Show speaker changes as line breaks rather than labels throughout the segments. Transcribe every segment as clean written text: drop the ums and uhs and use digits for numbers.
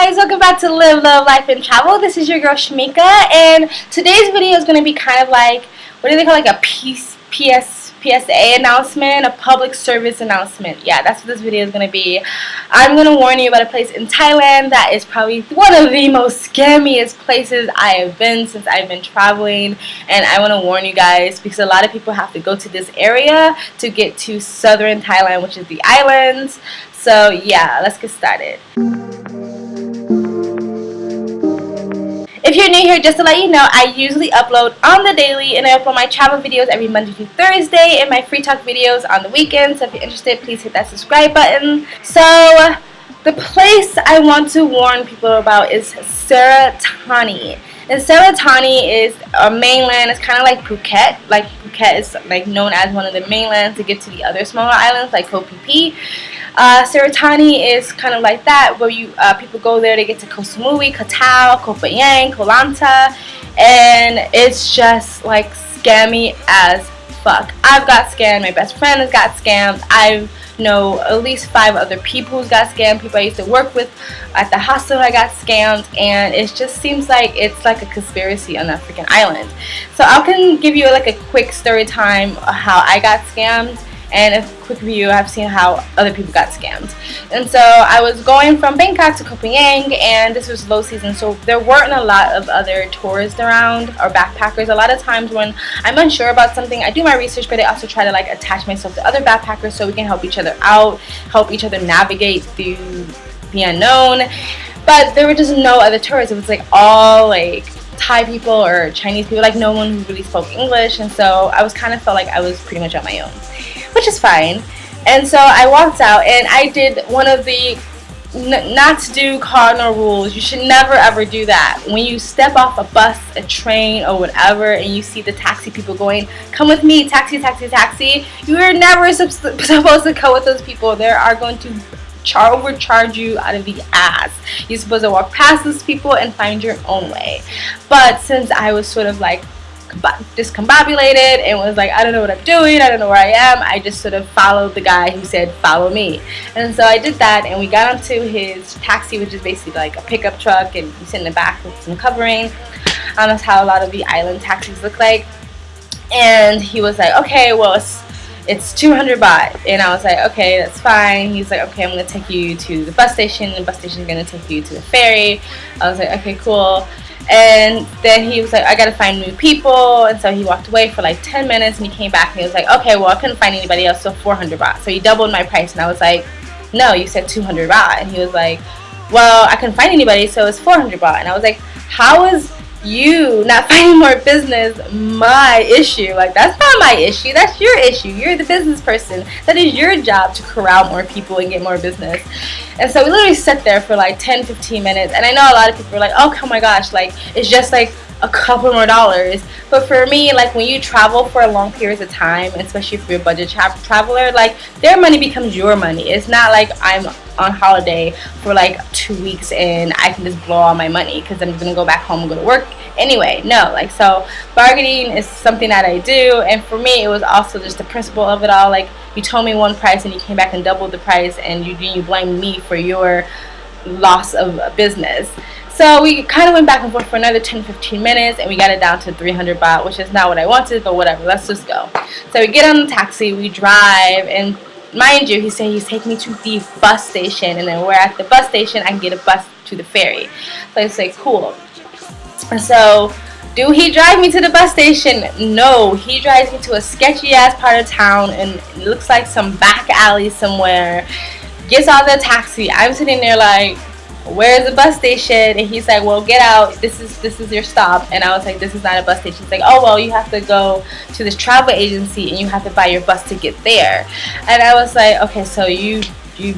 guys, welcome back to Live, Love, Life, and Travel. This is your girl Shamika, and today's video is going to be kind of like, what do they call, like a PSA announcement, a public service announcement. Yeah, that's what this video is going to be. I'm going to warn you about a place in Thailand that is probably one of the most scammiest places I have been since I've been traveling, and I want to warn you guys because a lot of people have to go to this area to get to southern Thailand, which is the islands. So yeah, let's get started. If you're new here, just to let you know, I usually upload on the daily, and I upload my travel videos every Monday to Thursday and my free talk videos on the weekends. So if you're interested, please hit that subscribe button. So the place I want to warn people about is Suratthani. And Suratthani is a mainland. It's kind of like Phuket. Like Phuket is like known as one of the mainlands to get to the other smaller islands like Koh Phi Phi. Suratthani is kind of like that, where you people go there to get to Koh Samui, Koh Tao, Koh Phangan, Koh Lanta, and it's just like scammy as fuck. I've got scammed. My best friend has got scammed. I know at least 5 other people who got scammed. People I used to work with at the hostel I got scammed, and it just seems like it's like a conspiracy on that freaking island. So I can give you like a quick story time of how I got scammed and a quick review. I've seen how other people got scammed. And so I was going from Bangkok to Koh Phangan, and this was low season, so there weren't a lot of other tourists around or backpackers. A lot of times when I'm unsure about something, I do my research, but I also try to like attach myself to other backpackers so we can help each other out, help each other navigate through the unknown. But there were just no other tourists. It was like all like Thai people or Chinese people, like no one who really spoke English, and so I was kind of felt like I was pretty much on my own, which is fine. And so I walked out, and I did one of the not to do cardinal rules. You should never ever do that. When you step off a bus, a train, or whatever, and you see the taxi people going, "Come with me, taxi, taxi, taxi," you are never supposed to go with those people. They are going to overcharge you out of the ass. You're supposed to walk past those people and find your own way. But since I was sort of like discombobulated and was like, I don't know what I'm doing, I don't know where I am, I just sort of followed the guy who said follow me. And so I did that, and we got onto his taxi, which is basically like a pickup truck, and you sit in the back with some covering. That's how a lot of the island taxis look like. And he was like, okay, well it's 200 baht, and I was like, okay, that's fine. He's like, okay, I'm gonna take you to the bus station. The bus station is gonna take you to the ferry. I was like, okay, cool. And then he was like, I gotta find new people, and so he walked away for like 10 minutes, and he came back and he was like, okay, well I couldn't find anybody else, so 400 baht. So he doubled my price, and I was like, no, you said 200 baht. And he was like, well, I couldn't find anybody, so it's 400 baht. And I was like, how is you not finding more business my issue? Like, that's not my issue, that's your issue. You're the business person. That is your job to corral more people and get more business. And so we literally sat there for like 10-15 minutes, and I know a lot of people were like, oh my gosh, like it's just like a couple more dollars. But for me, like when you travel for a long periods of time, especially if you're a budget traveler, like their money becomes your money. It's not like I'm on holiday for like 2 weeks and I can just blow all my money because I'm just gonna go back home and go to work anyway. No, like, so bargaining is something that I do, and for me it was also just the principle of it all. Like, you told me one price and you came back and doubled the price, and you blame me for your loss of business. So we kind of went back and forth for another 10-15 minutes, and we got it down to 300 baht, which is not what I wanted, but whatever, let's just go. So we get on the taxi, we drive, and mind you, he said he's taking me to the bus station, and then we're at the bus station, I can get a bus to the ferry. So I say, cool. And so, do he drive me to the bus station? No, he drives me to a sketchy ass part of town, and it looks like some back alley somewhere. Gets out of the taxi. I'm sitting there like, where's the bus station? And he's like, well, get out, this is your stop. And I was like, this is not a bus station. He's like, oh, well, you have to go to this travel agency and you have to buy your bus to get there. And I was like, okay, so you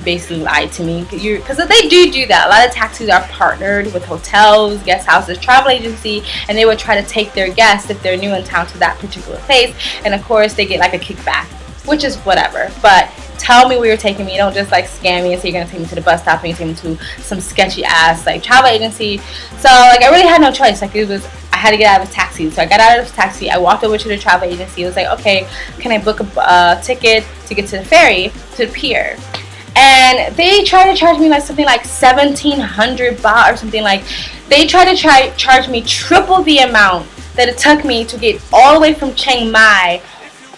basically lied to me, because they do that. A lot of taxis are partnered with hotels, guest houses, travel agency, and they would try to take their guests if they're new in town to that particular place, and of course they get like a kickback, which is whatever. But tell me where you're taking me. Don't just like scam me and say you're gonna take me to the bus stop and you take me to some sketchy ass like travel agency. So like I really had no choice. Like I had to get out of the taxi. So I got out of the taxi. I walked over to the travel agency. It was like, okay, can I book a ticket to get to the ferry, to the pier? and they tried to charge me like something like 1,700 baht or something. Like, they tried to charge me triple the amount that it took me to get all the way from Chiang Mai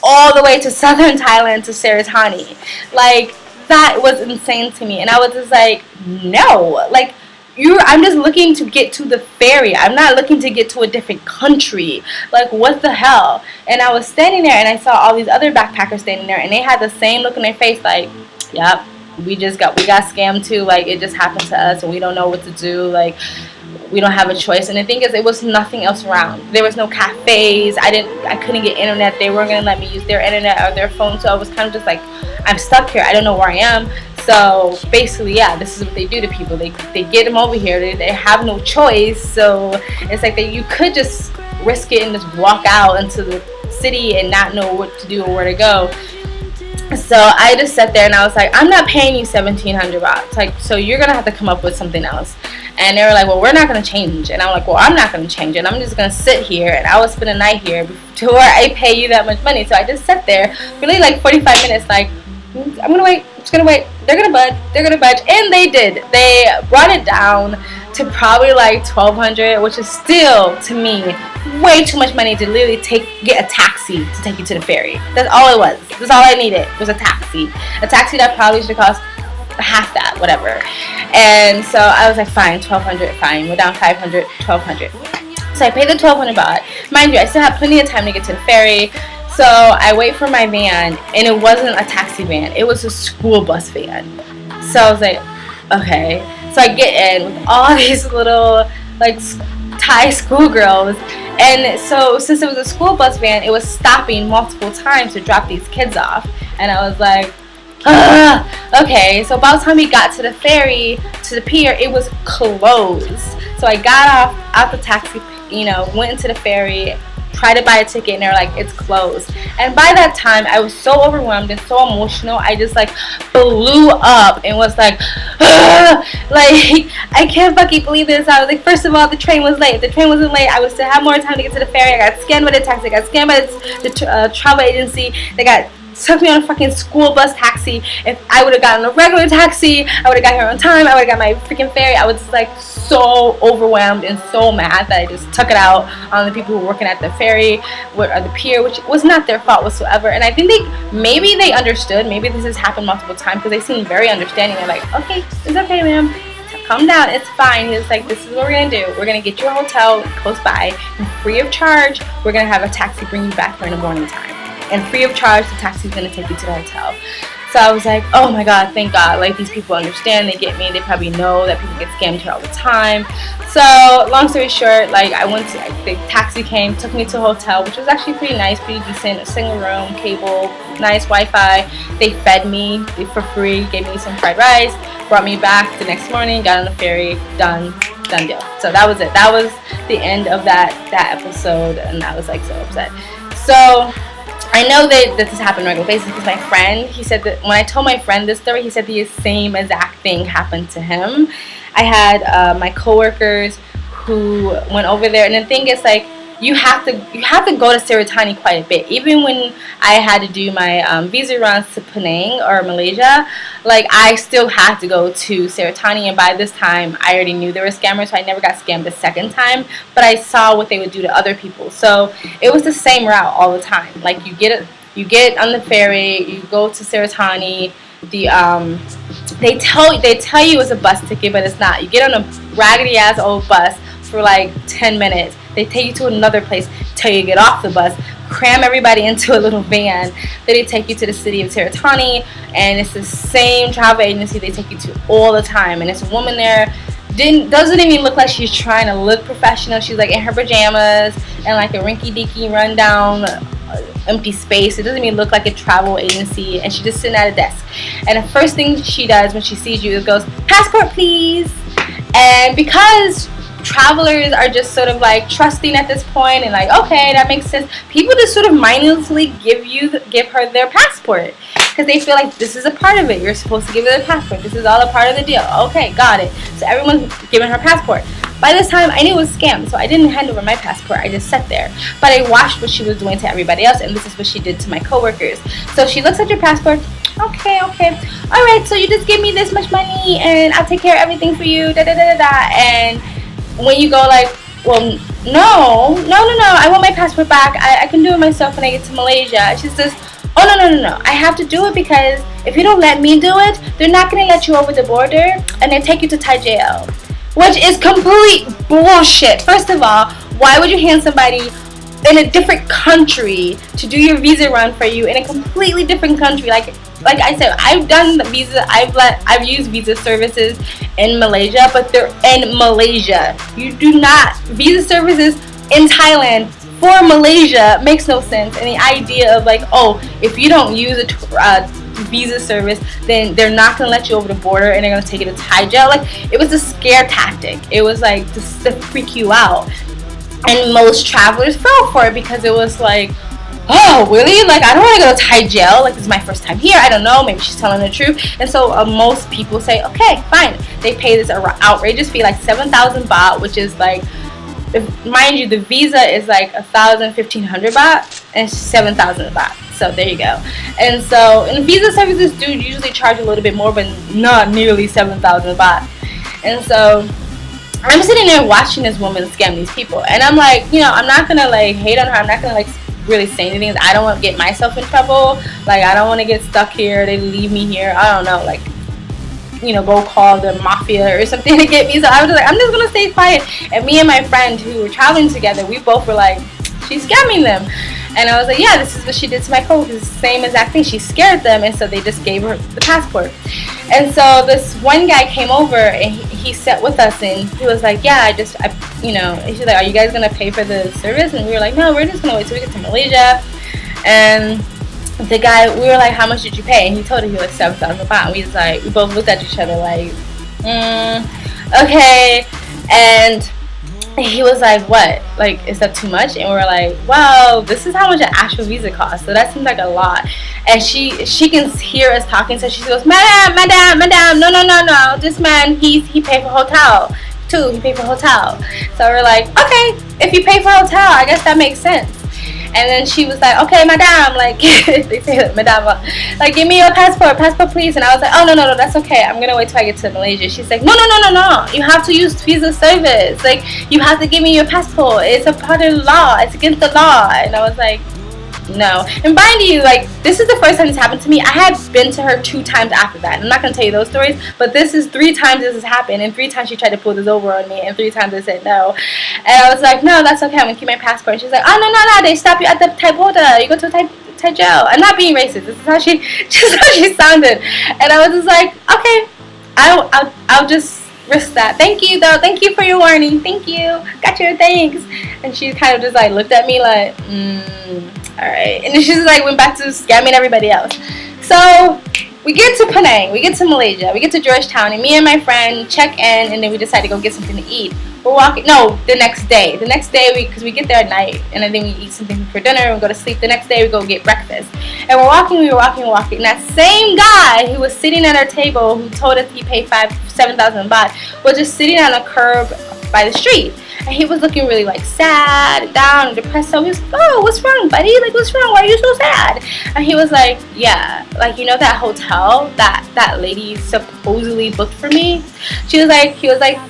all the way to southern Thailand to Suratthani. Like, that was insane to me, and I was just like, no, like, I'm just looking to get to the ferry. I'm not looking to get to a different country. Like, what the hell? And I was standing there, and I saw all these other backpackers standing there, and they had the same look on their face, like, yep, we got scammed too. Like, it just happened to us, and we don't know what to do. Like, we don't have a choice. And the thing is, it was nothing else around. There was no cafes. I couldn't get internet. They weren't gonna let me use their internet or their phone. So I was kind of just like, I'm stuck here. I don't know where I am. So basically, yeah, this is what they do to people. They get them over here. They have no choice. So it's like you could just risk it and just walk out into the city and not know what to do or where to go. So I just sat there and I was like, I'm not paying you 1,700 baht. Like, so you're gonna have to come up with something else. And they were like, well, we're not gonna change. And I'm like, well, I'm not gonna change it. I'm just gonna sit here and I will spend a night here before I pay you that much money. So I just sat there, really, like 45 minutes, like, I'm gonna wait, I'm just gonna wait. They're gonna budge, and they did. They brought it down to probably like 1,200, which is still, to me, way too much money to literally get a taxi to take you to the ferry. That's all it was. That's all I needed was a taxi. A taxi that probably should cost half that, whatever. And so I was like, fine, 1,200, fine. We're down 500, 1,200. So I paid the 1,200 baht. Mind you, I still have plenty of time to get to the ferry. So I wait for my van, and it wasn't a taxi van. It was a school bus van. So I was like, okay. So I get in with all these little, like, Thai schoolgirls. And so since it was a school bus van, it was stopping multiple times to drop these kids off. And I was like, okay. So by the time we got to the ferry, to the pier, it was closed. So I got out the taxi, went into the ferry, tried to buy a ticket, and they were like, it's closed. And by that time, I was so overwhelmed and so emotional. I just like blew up and was like, like, I can't fucking believe this. I was like, first of all, the train was late. If the train wasn't late, I would still have more time to get to the ferry. I got scammed by the taxi. I got scammed by the travel agency. They took me on a fucking school bus taxi. If I would have gotten a regular taxi, I would have got here on time. I would have got my freaking ferry. I was just like so overwhelmed and so mad that I just took it out on the people who were working at the ferry or the pier, which was not their fault whatsoever. And I think maybe they understood. Maybe this has happened multiple times because they seem very understanding. They're like, okay, it's okay, ma'am. Calm down, it's fine. He was like, this is what we're gonna do. We're gonna get you a hotel close by, and free of charge, we're gonna have a taxi bring you back here in the morning time. And free of charge, the taxi is going to take you to the hotel. So I was like, oh my god, thank god. Like, these people understand, they get me, they probably know that people get scammed here all the time. So long story short, like, the taxi came, took me to a hotel, which was actually pretty nice, pretty decent, a single room, cable, nice Wi-Fi. They fed me for free, gave me some fried rice, brought me back the next morning, got on the ferry, done deal. So that was it. That was the end of that episode, and I was like so upset. So I know that this happened on a regular basis because my friend, he said that when I told my friend this story, he said the same exact thing happened to him. I had my coworkers who went over there, and the thing is, like, you have to go to Suratthani quite a bit. Even when I had to do my visa runs to Penang or Malaysia, like, I still had to go to Suratthani, and by this time I already knew there were scammers, so I never got scammed the second time, but I saw what they would do to other people. So it was the same route all the time. Like, you get on the ferry, you go to Suratthani, they tell you it's a bus ticket, but it's not. You get on a raggedy ass old bus for like 10 minutes. They take you to another place, tell you to get off the bus, cram everybody into a little van. Then they take you to the city of Suratthani, and it's the same travel agency they take you to all the time. And it's a woman there, doesn't even look like she's trying to look professional. She's like in her pajamas and like a rinky-dinky rundown empty space. It doesn't even look like a travel agency, and she's just sitting at a desk. And the first thing she does when she sees you is goes, "Passport, please." And because travelers are just sort of like trusting at this point and like, okay, that makes sense, people just sort of mindlessly give her their passport because they feel like this is a part of it. You're supposed to give her their passport. This is all a part of the deal. Okay, got it. So everyone's giving her passport. By this time, I knew it was a scam, so I didn't hand over my passport. I just sat there. But I watched what she was doing to everybody else, and this is what she did to my coworkers. So she looks at your passport. okay, okay. All right, so you just give me this much money and I'll take care of everything for you, da da da da da. And when you go like, well, no, I want my passport back. I can do it myself when I get to Malaysia. She says, oh, no, I have to do it because if you don't let me do it, they're not going to let you over the border and they take you to Thai jail, which is complete bullshit. First of all, why would you hand somebody in a different country to do your visa run for you in a completely different country? Like I said, I've done the visa. I've used visa services in Malaysia, but they're in Malaysia. You do not visa services in Thailand for Malaysia makes no sense. And the idea of like, oh, if you don't use a visa service, then they're not gonna let you over the border and they're gonna take you to Thai jail. Like, it was a scare tactic. It was like just to freak you out. And most travelers fell for it because it was like, oh, really? Like, I don't want to go to Thai jail. Like, this is my first time here. I don't know. Maybe she's telling the truth. And so most people say, okay, fine. They pay this outrageous fee, like 7,000 baht, which is like, mind you, the visa is like 1,500 baht and 7,000 baht. So there you go. And so, and visa services do usually charge a little bit more, but not nearly 7,000 baht. And so I'm sitting there watching this woman scam these people, and I'm like, you know, I'm not gonna like hate on her. I'm not gonna like really say anything. I don't want to get myself in trouble. Like, I don't want to get stuck here. They leave me here. I don't know, like, you know, go call the mafia or something to get me. So I was like, I'm just gonna stay quiet. And me and my friend who were traveling together, we both were like, she's scamming them. And I was like, yeah, this is what she did to my coworkers. The same exact thing. She scared them, and so they just gave her the passport. And so this one guy came over, and he sat with us, and he was like, yeah, you know, he's like, are you guys going to pay for the service? And we were like, no, we're just going to wait till we get to Malaysia. And the guy, we were like, how much did you pay? And he told us he was like 7,000 baht. And we both looked at each other like, okay. And he was like, what? Like, is that too much? And we were like, well, this is how much an actual visa costs. So that seems like a lot. And she can hear us talking. So she goes, madam, no. This man, he paid for hotel too. He paid for hotel. So we're like, okay, if you pay for hotel, I guess that makes sense. And then she was like, okay, madam, like, they say that, madam, like, give me your passport, please. And I was like, oh, no, that's okay. I'm going to wait till I get to Malaysia. She's like, no. You have to use visa service. Like, you have to give me your passport. It's a part of the law. It's against the law. And I was like, no. And mind you, like, this is the first time this happened to me. I had been to her 2 times after that. I'm not going to tell you those stories, but this is 3 times this has happened, and 3 times she tried to pull this over on me, and 3 times I said no. And I was like, no, that's okay. I'm going to keep my passport. And she's like, oh, no. They stop you at the Thai border. You go to Thai jail. I'm not being racist. This is how she sounded. And I was just like, okay, I'll just risk that. Thank you, though. Thank you for your warning. Thank you. Got your thanks. And she kind of just like looked at me like, alright. And then she just like went back to scamming everybody else. So we get to Penang, we get to Malaysia, we get to Georgetown, and me and my friend check in, and then we decide to go get something to eat. We're walking, the next day. The next day, because we get there at night, and then we eat something for dinner, and we go to sleep. The next day, we go get breakfast. And we're walking. And that same guy who was sitting at our table, who told us he paid 7,000 baht, was just sitting on a curb by the street. And he was looking really like sad, down, and depressed. So he was like, oh, what's wrong, buddy? Like, what's wrong? Why are you so sad? And he was like, yeah, like, you know that hotel that lady supposedly booked for me? He was like,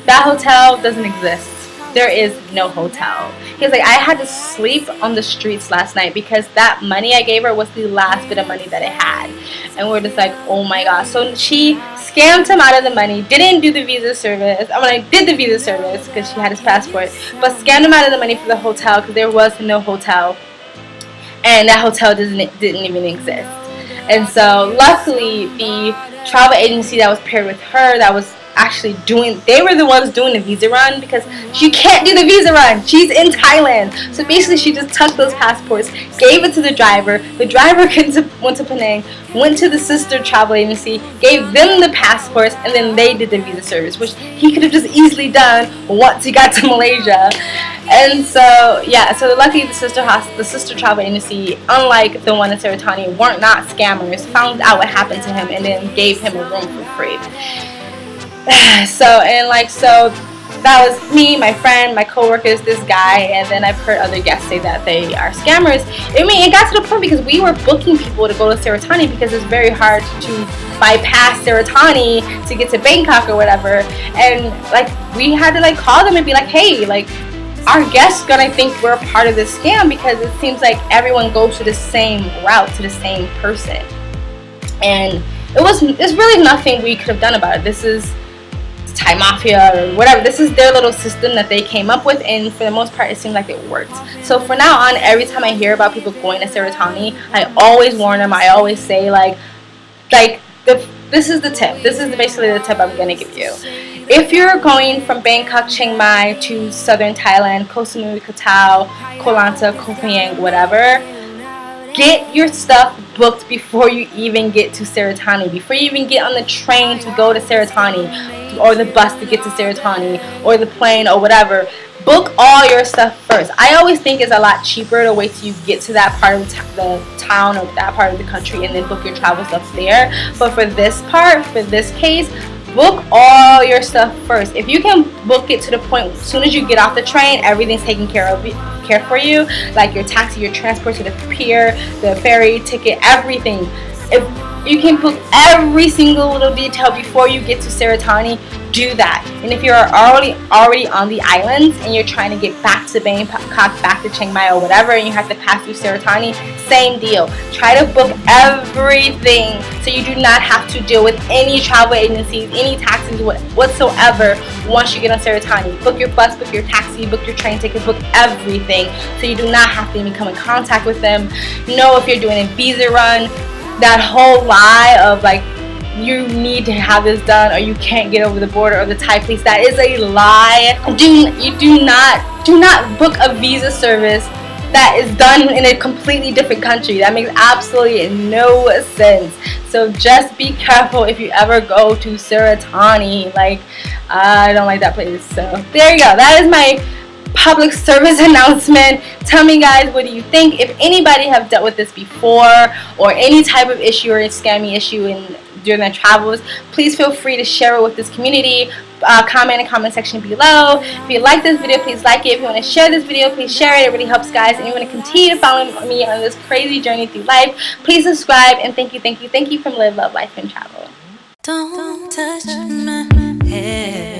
that hotel doesn't exist. There is no hotel. He was like, I had to sleep on the streets last night because that money I gave her was the last bit of money that I had. And we're just like, oh my gosh. So she scammed him out of the money, didn't do the visa service. I did the visa service because she had his passport, but scammed him out of the money for the hotel because there was no hotel. And that hotel didn't even exist. And so luckily the travel agency that was paired with her, that was actually they were the ones doing the visa run, because she can't do the visa run. She's in Thailand. So basically she just took those passports, gave it to the driver. The driver went to Penang, went to the sister travel agency, gave them the passports, and then they did the visa service, which he could have just easily done once he got to Malaysia. And so yeah, so luckily the sister travel agency, unlike the one in Suratthani, weren't not scammers, found out what happened to him and then gave him a room for free. So that was me, my friend, my coworkers, this guy, and then I've heard other guests say that they are scammers. I mean, it got to the point because we were booking people to go to Suratthani because it's very hard to bypass Suratthani to get to Bangkok or whatever, and like we had to like call them and be like, hey, like our guests gonna think we're a part of this scam because it seems like everyone goes to the same route, to the same person, and there's really nothing we could have done about it. This is Thai mafia or whatever. This is their little system that they came up with, and for the most part it seemed like it worked. So for now on, every time I hear about people going to Suratthani, I always warn them. I always say like this is the tip. This is basically the tip I'm gonna give you. If you're going from Bangkok, Chiang Mai to southern Thailand, Koh Samui, Koh Tao, Koh Lanta, Koh Phangan, whatever, get your stuff booked before you even get to Suratthani, before you even get on the train to go to Suratthani, or the bus to get to Suratthani, or the plane, or whatever. Book all your stuff first. I always think it's a lot cheaper to wait till you get to that part of the town or that part of the country and then book your travel stuff there. But for this part, for this case, book all your stuff first. If you can book it to the point as soon as you get off the train, everything's taken care for you, like your taxi, your transport to the pier, the ferry ticket, everything. If you can book every single little detail before you get to Suratthani, do that. And if you're already on the islands and you're trying to get back to Bangkok, back to Chiang Mai or whatever, and you have to pass through Suratthani, same deal. Try to book everything so you do not have to deal with any travel agencies, any taxis whatsoever once you get on Suratthani. Book your bus, book your taxi, book your train ticket, book everything so you do not have to even come in contact with them. Know if you're doing a visa run, that whole lie of like you need to have this done or you can't get over the border or the Thai police, that is a lie. Do not book a visa service that is done in a completely different country. That makes absolutely no sense. So just be careful if you ever go to Suratthani. Like, I don't like that place. So there you go. That is my public service announcement. Tell me guys, what do you think? If anybody have dealt with this before or any type of issue or a scammy issue during their travels, please feel free to share it with this community. Comment in the comment section below. If you like this video, please like it. If you want to share this video, please share it. It really helps, guys. And you want to continue to follow me on this crazy journey through life, please subscribe. And thank you from Live, Love, Life, and Travel.
Don't touch my head.